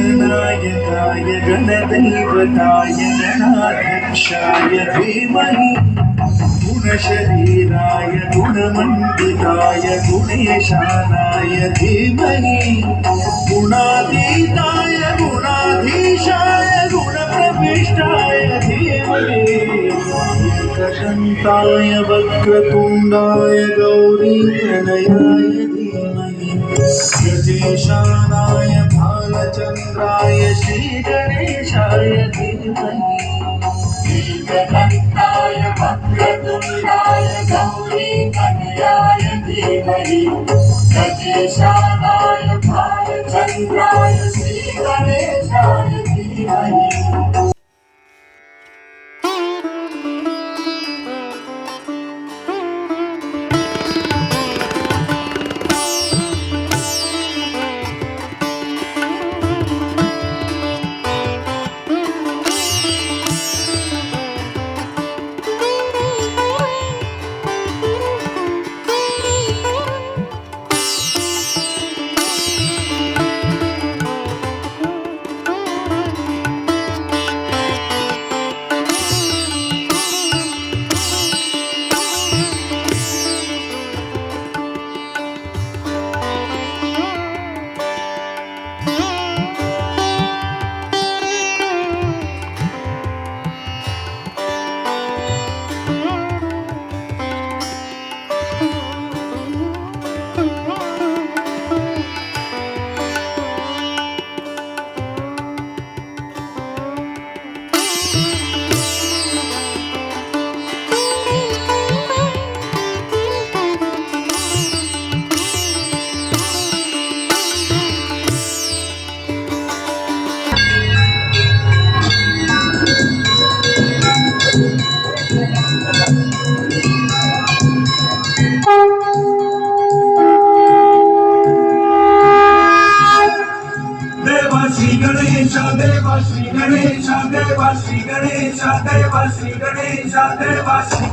गणनायकाय गणदैवताय गणाध्यक्षाय धीमहि गुणशरीराय गुणमण्डिताय गुणेशानाय धीमहि गुणातीताय गुणाधीशाय गुणप्रविष्टाय धीमहि एकदन्ताय वक्रतुण्डाय गौरीतनयाय धीमहि गजेशानाय भालचन्द्राय श्रीगणेशाय धीमहि एकदन्ताय वक्रतुण्डाय गौरीतनयाय धीमहि गजेशानाय भालचन्द्राय श्रीगणेशाय धीमहि। श्री गणेशा देवा श्री गणेशा देवा श्री गणेशा देवा श्री गणेशा देवा श्री